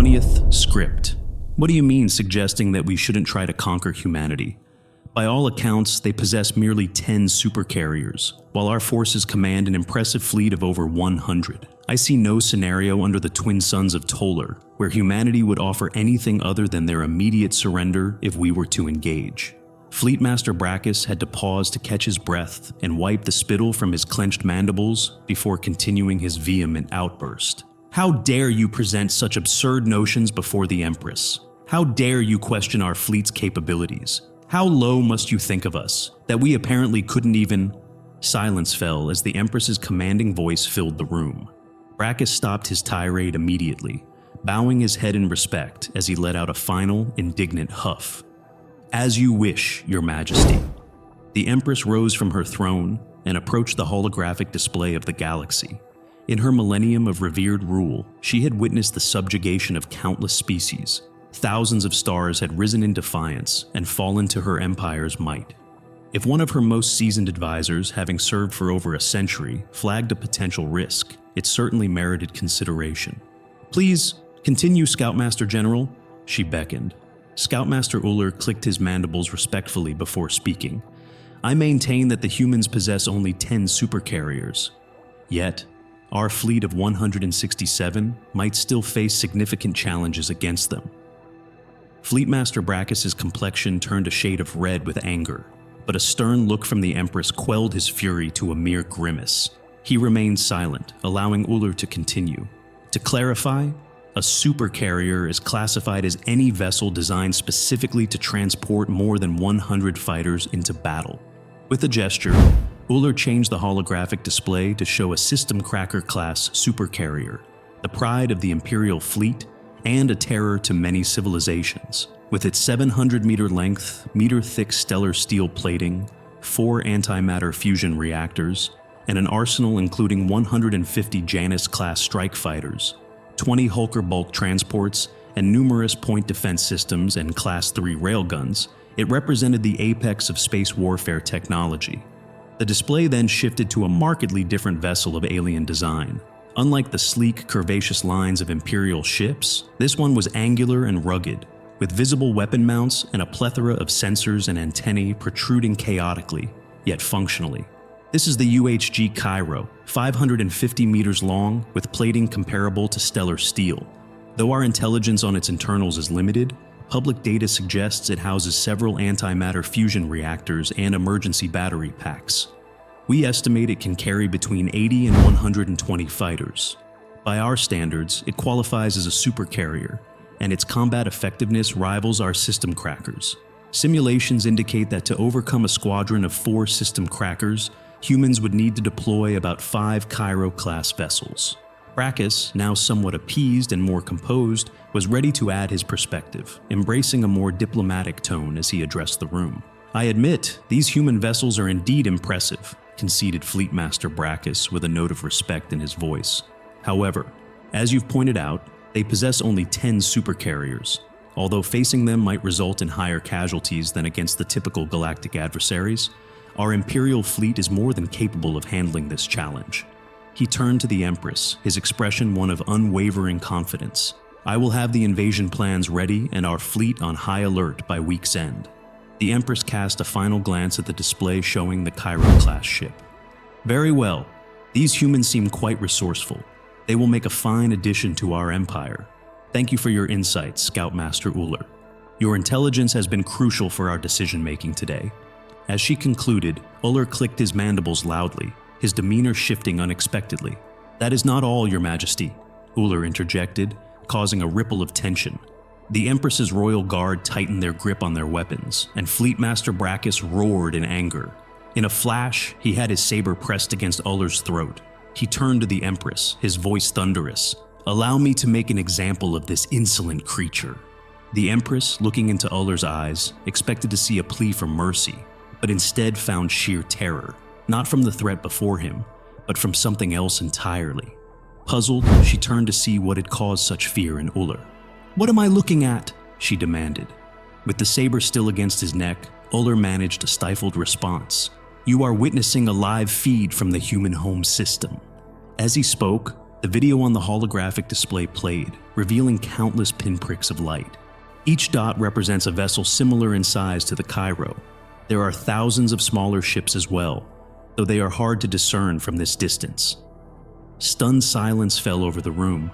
20th script. What do you mean suggesting that we shouldn't try to conquer humanity? By all accounts, they possess merely 10 supercarriers, while our forces command an impressive fleet of over 100. I see no scenario under the twin suns of Uller where humanity would offer anything other than their immediate surrender if we were to engage. Fleetmaster Brackus had to pause to catch his breath and wipe the spittle from his clenched mandibles before continuing his vehement outburst. How dare you present such absurd notions before the Empress? How dare you question our fleet's capabilities? How low must you think of us, that we apparently couldn't even— Silence fell as the Empress's commanding voice filled the room. Brackus stopped his tirade immediately, bowing his head in respect as he let out a final, indignant huff. "As you wish, Your Majesty." The Empress rose from her throne and approached the holographic display of the galaxy. In her millennium of revered rule, she had witnessed the subjugation of countless species. Thousands of stars had risen in defiance and fallen to her empire's might. If one of her most seasoned advisors, having served for over a century, flagged a potential risk, it certainly merited consideration. "Please, continue, Scoutmaster General," she beckoned. Scoutmaster Uller clicked his mandibles respectfully before speaking. "I maintain that the humans possess only 10 supercarriers. Yet, our fleet of 167 might still face significant challenges against them." Fleetmaster Brackus's complexion turned a shade of red with anger, but a stern look from the Empress quelled his fury to a mere grimace. He remained silent, allowing Uller to continue. "To clarify, a supercarrier is classified as any vessel designed specifically to transport more than 100 fighters into battle." With a gesture, Uller changed the holographic display to show a System Cracker-class supercarrier, the pride of the Imperial Fleet and a terror to many civilizations. With its 700-meter length, meter-thick stellar steel plating, 4 antimatter fusion reactors, and an arsenal including 150 Janus-class strike fighters, 20 Hulker bulk transports, and numerous point defense systems and Class 3 railguns, it represented the apex of space warfare technology. The display then shifted to a markedly different vessel of alien design. Unlike the sleek, curvaceous lines of Imperial ships, this one was angular and rugged, with visible weapon mounts and a plethora of sensors and antennae protruding chaotically, yet functionally. This is the UHG Cairo, 550 meters long, with plating comparable to stellar steel. Though our intelligence on its internals is limited, public data suggests it houses several antimatter fusion reactors and emergency battery packs. We estimate it can carry between 80 and 120 fighters. By our standards, it qualifies as a supercarrier, and its combat effectiveness rivals our system crackers. Simulations indicate that to overcome a squadron of 4 system crackers, humans would need to deploy about 5 Cairo-class vessels. Brackus, now somewhat appeased and more composed, was ready to add his perspective, embracing a more diplomatic tone as he addressed the room. "I admit, these human vessels are indeed impressive," conceded Fleetmaster Brackus with a note of respect in his voice. "However, as you've pointed out, they possess only 10 supercarriers. Although facing them might result in higher casualties than against the typical galactic adversaries, our Imperial Fleet is more than capable of handling this challenge." He turned to the Empress, his expression one of unwavering confidence. "I will have the invasion plans ready and our fleet on high alert by week's end." The Empress cast a final glance at the display showing the Cairo-class ship. "Very well. These humans seem quite resourceful. They will make a fine addition to our empire. Thank you for your insights, Scoutmaster Uller. Your intelligence has been crucial for our decision-making today." As she concluded, Uller clicked his mandibles loudly, his demeanor shifting unexpectedly. "That is not all, Your Majesty," Uller interjected, causing a ripple of tension. The Empress's royal guard tightened their grip on their weapons, and Fleetmaster Brackus roared in anger. In a flash, he had his saber pressed against Uller's throat. He turned to the Empress, his voice thunderous. "Allow me to make an example of this insolent creature." The Empress, looking into Uller's eyes, expected to see a plea for mercy, but instead found sheer terror, not from the threat before him, but from something else entirely. Puzzled, she turned to see what had caused such fear in Uller. "What am I looking at?" she demanded. With the saber still against his neck, Uller managed a stifled response. "You are witnessing a live feed from the human home system." As he spoke, The video on the holographic display played, revealing countless pinpricks of light. Each dot represents a vessel similar in size to the Cairo. There are thousands of smaller ships as well, though they are hard to discern from this distance. Stunned silence fell over the room.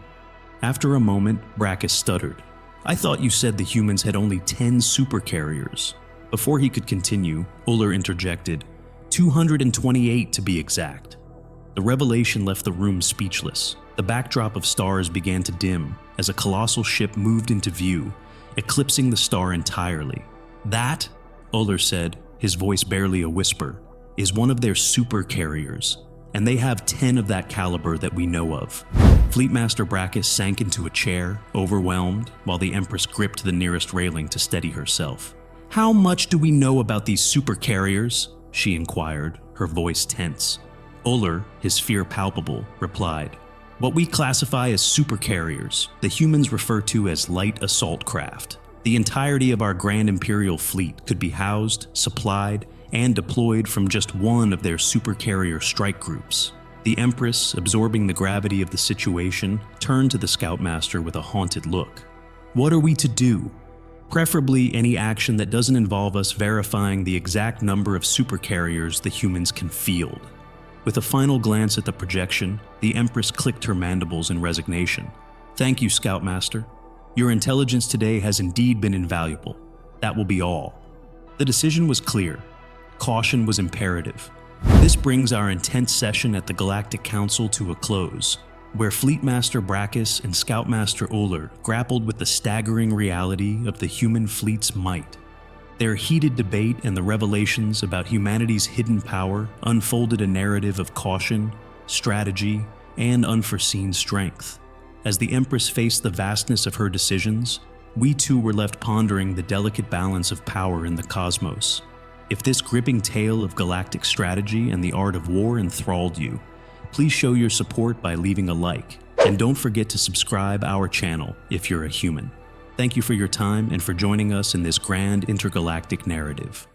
After a moment, Brackus stuttered. "I thought you said the humans had only 10 supercarriers." Before he could continue, Uller interjected, 228 to be exact. The revelation left the room speechless. The backdrop of stars began to dim as a colossal ship moved into view, eclipsing the star entirely. "That," Uller said, his voice barely a whisper, "is one of their supercarriers, and they have 10 of that caliber that we know of." Fleetmaster Brackus sank into a chair, overwhelmed, while the Empress gripped the nearest railing to steady herself. "How much do we know about these supercarriers?" she inquired, her voice tense. Uller, his fear palpable, replied, "What we classify as supercarriers, the humans refer to as light assault craft. The entirety of our Grand Imperial Fleet could be housed, supplied, and deployed from just one of their supercarrier strike groups." The Empress, absorbing the gravity of the situation, turned to the Scoutmaster with a haunted look. "What are we to do? Preferably any action that doesn't involve us verifying the exact number of supercarriers the humans can field." With a final glance at the projection, the Empress clicked her mandibles in resignation. "Thank you, Scoutmaster. Your intelligence today has indeed been invaluable. That will be all." The decision was clear. Caution was imperative. This brings our intense session at the Galactic Council to a close, where Fleetmaster Brackus and Scoutmaster Uller grappled with the staggering reality of the human fleet's might. Their heated debate and the revelations about humanity's hidden power unfolded a narrative of caution, strategy, and unforeseen strength. As the Empress faced the vastness of her decisions, we too were left pondering the delicate balance of power in the cosmos. If this gripping tale of galactic strategy and the art of war enthralled you, please show your support by leaving a like, and don't forget to subscribe our channel if you're a human. Thank you for your time and for joining us in this grand intergalactic narrative.